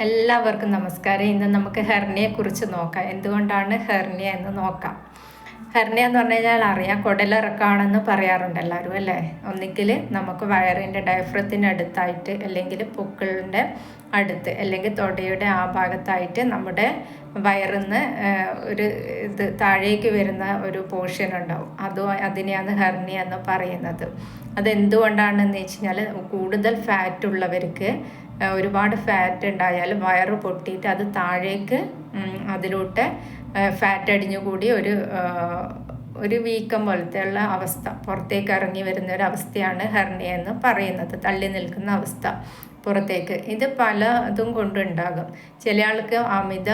എല്ലാവർക്കും നമസ്കാരം. ഇന്ന് നമുക്ക് ഹെർണിയെക്കുറിച്ച് നോക്കാം. എന്തുകൊണ്ടാണ് ഹെർണിയ എന്ന് നോക്കാം. ഹെർണിയ എന്ന് പറഞ്ഞു കഴിഞ്ഞാൽ അറിയാം, കുടലിറക്കാണെന്ന് പറയാറുണ്ട് എല്ലാവരും അല്ലേ. ഒന്നിക്കിൽ നമുക്ക് വയറിൻ്റെ ഡയഫ്രത്തിനടുത്തായിട്ട്, അല്ലെങ്കിൽ പൊക്കിളിൻ്റെ അടുത്ത്, അല്ലെങ്കിൽ തൊടയുടെ ആ ഭാഗത്തായിട്ട് നമ്മുടെ വയറിന്ന് ഒരു താഴേക്ക് വരുന്ന ഒരു പോർഷൻ ഉണ്ടാവും. അതിനെയാണ് ഹെർണിയ എന്ന് പറയുന്നത്. അതെന്തുകൊണ്ടാണെന്ന് വെച്ച് കഴിഞ്ഞാൽ, കൂടുതൽ ഫാറ്റ് ഉള്ളവർക്ക് ഒരുപാട് ഫാറ്റ് ഉണ്ടായാൽ വയറ് പൊട്ടിയിട്ട് അത് താഴേക്ക് അതിലൂടെ ഫാറ്റ് അടിഞ്ഞുകൂടി ഒരു വീക്കം പോലത്തെ ഉള്ള അവസ്ഥ, പുറത്തേക്ക് ഇറങ്ങി വരുന്ന ഒരു അവസ്ഥയാണ് ഹെർണിയ എന്ന് പറയുന്നത്. തള്ളി നിൽക്കുന്ന അവസ്ഥ പുറത്തേക്ക്. ഇത് പലതും കൊണ്ടുണ്ടാകും. ചില ആൾക്ക് അമിത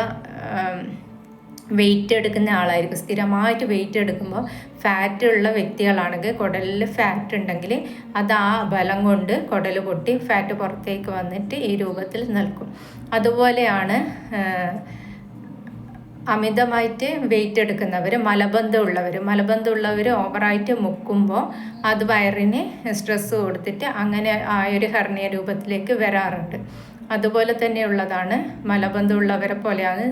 വെയിറ്റ് എടുക്കുന്ന ആളായിരിക്കും. സ്ഥിരമായിട്ട് വെയിറ്റ് എടുക്കുമ്പോൾ ഫാറ്റ് ഉള്ള വ്യക്തികളാണെങ്കിൽ, കുടലിൽ ഫാറ്റ് ഉണ്ടെങ്കിൽ അത് ആ ബലം കൊണ്ട് കുടൽ പൊട്ടി ഫാറ്റ് പുറത്തേക്ക് വന്നിട്ട് ഈ രൂപത്തിൽ നിൽക്കും. അതുപോലെയാണ് അമിതമായിട്ട് വെയിറ്റ് എടുക്കുന്നവർ, മലബന്ധമുള്ളവർ ഓവറായിട്ട് മുക്കുമ്പോൾ അത് വയറിന് സ്ട്രെസ് കൊടുത്തിട്ട് അങ്ങനെ ആ ഒരു ഹെർണിയ രൂപത്തിലേക്ക് വരാറുണ്ട്. അതുപോലെ തന്നെയുള്ളതാണ് മലബന്ധമുള്ളവരെ പോലെയാണ്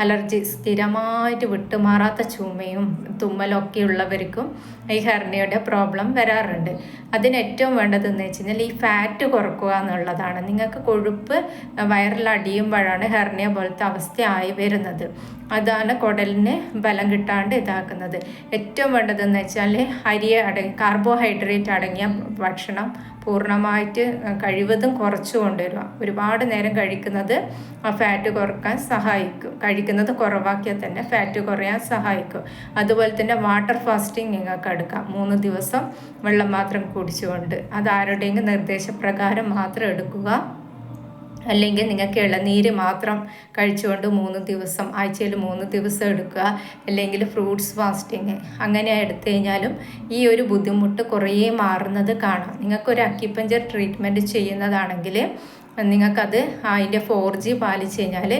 അലർജി സ്ഥിരമായിട്ട് വിട്ടുമാറാത്ത ചുമയും തുമ്മലൊക്കെ ഉള്ളവർക്കും ഈ ഹെർണിയയുടെ പ്രോബ്ലം വരാറുണ്ട്. അതിന് ഏറ്റവും വേണ്ടതെന്ന് വെച്ച് കഴിഞ്ഞാൽ ഈ ഫാറ്റ് കുറക്കുക എന്നുള്ളതാണ്. നിങ്ങൾക്ക് കൊഴുപ്പ് വയറിലടിയുമ്പോഴാണ് ഹെർണിയ പോലത്തെ അവസ്ഥയായി വരുന്നത്. അതാണ് കുടലിന് ബലം കിട്ടാണ്ട് ഇതാക്കുന്നത്. ഏറ്റവും വേണ്ടതെന്ന് വെച്ചാൽ കാർബോഹൈഡ്രേറ്റ് അടങ്ങിയ ഭക്ഷണം പൂർണ്ണമായിട്ട് കഴിവതും കുറച്ചു കൊണ്ടുവരിക. ഒരുപാട് നേരം കഴിക്കുന്നത് ആ ഫാറ്റ് കുറക്കാൻ സഹായിക്കും. കഴിക്കുന്നത് കുറവാക്കിയാൽ തന്നെ ഫാറ്റ് കുറയാൻ സഹായിക്കും. അതുപോലെ തന്നെ വാട്ടർ ഫാസ്റ്റിംഗ് നിങ്ങൾക്ക് എടുക്കാം. 3 ദിവസം വെള്ളം മാത്രം കുടിച്ചുകൊണ്ട്. അത് ആരുടെയെങ്കിലും നിർദ്ദേശപ്രകാരം മാത്രം എടുക്കുക. അല്ലെങ്കിൽ നിങ്ങൾക്ക് ഇളനീര് മാത്രം കഴിച്ചുകൊണ്ട് 3 ദിവസം, ആഴ്ചയിൽ 3 ദിവസം എടുക്കുക. അല്ലെങ്കിൽ ഫ്രൂട്ട്സ് ഫാസ്റ്റിങ് അങ്ങനെ എടുത്തു കഴിഞ്ഞാലും ഈ ഒരു ബുദ്ധിമുട്ട് കുറേ മാറുന്നത് കാണാം. നിങ്ങൾക്കൊരു അക്യുപഞ്ചർ ട്രീറ്റ്മെൻറ്റ് ചെയ്യുന്നതാണെങ്കിൽ നിങ്ങൾക്കത് അതിൻ്റെ 4G പാലിച്ച് കഴിഞ്ഞാൽ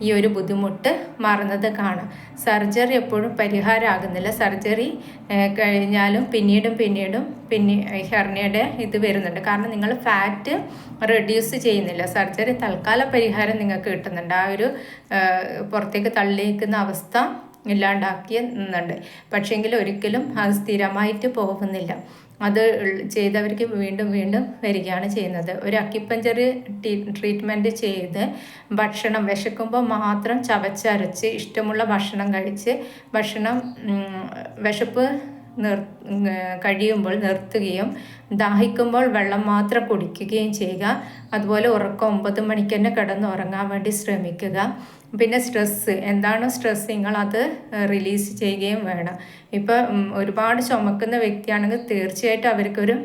ഈ ഒരു ബുദ്ധിമുട്ട് മാറുന്നത് കാണാം. സർജറി എപ്പോഴും പരിഹാരമാകുന്നില്ല. സർജറി കഴിഞ്ഞാലും പിന്നീടും ഹെർണിയയുടെ ഇത് വരുന്നുണ്ട്. കാരണം നിങ്ങൾ ഫാറ്റ് റെഡ്യൂസ് ചെയ്യുന്നില്ല. സർജറി തൽക്കാല പരിഹാരം നിങ്ങൾക്ക് കിട്ടുന്നുണ്ട്. ആ ഒരു പുറത്തേക്ക് തള്ളിയിരിക്കുന്ന അവസ്ഥ ഇല്ലാണ്ടാക്കുന്നുണ്ട്. പക്ഷേങ്കിൽ ഒരിക്കലും അത് സ്ഥിരമായിട്ട് പോകുന്നില്ല. അത് ചെയ്തവർക്ക് വീണ്ടും വരികയാണ് ചെയ്യുന്നത്. ഒരു അക്യുപഞ്ചർ ട്രീറ്റ്മെൻറ്റ് ചെയ്ത് ഭക്ഷണം വിശക്കുമ്പോൾ മാത്രം ചവച്ചരച്ച് ഇഷ്ടമുള്ള ഭക്ഷണം കഴിച്ച് വിശപ്പ് കഴിയുമ്പോൾ നിർത്തുകയും ദാഹിക്കുമ്പോൾ വെള്ളം മാത്രം കുടിക്കുകയും ചെയ്യുക. അതുപോലെ ഉറക്കം 9 മണിക്ക് തന്നെ കിടന്ന് ഉറങ്ങാൻ വേണ്ടി ശ്രമിക്കുക. പിന്നെ എന്താണോ സ്ട്രെസ് നിങ്ങളത് റിലീസ് ചെയ്യുകയും വേണം. ഇപ്പം ഒരുപാട് ചുമക്കുന്ന വ്യക്തിയാണെങ്കിൽ തീർച്ചയായിട്ടും അവർക്കൊരു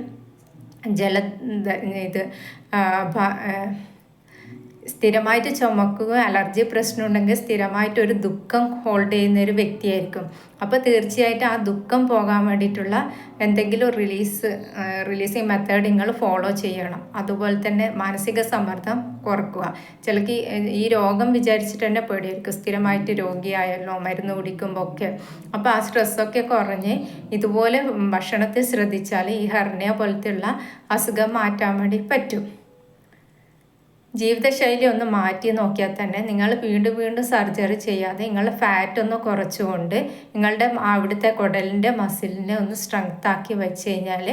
സ്ഥിരമായിട്ട് ചുമക്കുക, അലർജി പ്രശ്നം ഉണ്ടെങ്കിൽ സ്ഥിരമായിട്ട് ഒരു ദുഃഖം ഹോൾഡ് ചെയ്യുന്ന ഒരു വ്യക്തിയായിരിക്കും. അപ്പോൾ തീർച്ചയായിട്ടും ആ ദുഃഖം പോകാൻ വേണ്ടിയിട്ടുള്ള എന്തെങ്കിലും റിലീസിങ് മെത്തേഡ് നിങ്ങൾ ഫോളോ ചെയ്യണം. അതുപോലെ തന്നെ മാനസിക സമ്മർദ്ദം കുറക്കുക. ചിലക്ക് ഈ രോഗം വിചാരിച്ചിട്ട് തന്നെ പേടിയായിരിക്കും, സ്ഥിരമായിട്ട് രോഗിയായല്ലോ മരുന്ന് കുടിക്കുമ്പോൾ ഒക്കെ. അപ്പോൾ ആ സ്ട്രെസ്സൊക്കെ കുറഞ്ഞ് ഇതുപോലെ ഭക്ഷണത്തെ ശ്രദ്ധിച്ചാൽ ഈ ഹെർണിയ പോലത്തെയുള്ള അസുഖം മാറ്റാൻ വേണ്ടി പറ്റും. ജീവിതശൈലി ഒന്ന് മാറ്റി നോക്കിയാൽ തന്നെ നിങ്ങൾ വീണ്ടും സർജറി ചെയ്യാതെ നിങ്ങളുടെ ഫാറ്റ് ഒന്ന് കുറച്ചുകൊണ്ട് നിങ്ങളുടെ അവിടുത്തെ കുടലിൻ്റെ മസിലിനെ ഒന്ന് സ്ട്രെങ്ത് ആക്കി വെച്ച് കഴിഞ്ഞാൽ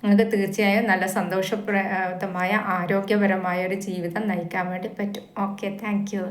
നിങ്ങൾക്ക് തീർച്ചയായും നല്ല സന്തോഷപ്രദമായ ആരോഗ്യപരമായ ഒരു ജീവിതം നയിക്കാൻ വേണ്ടി പറ്റും. Okay, thank you.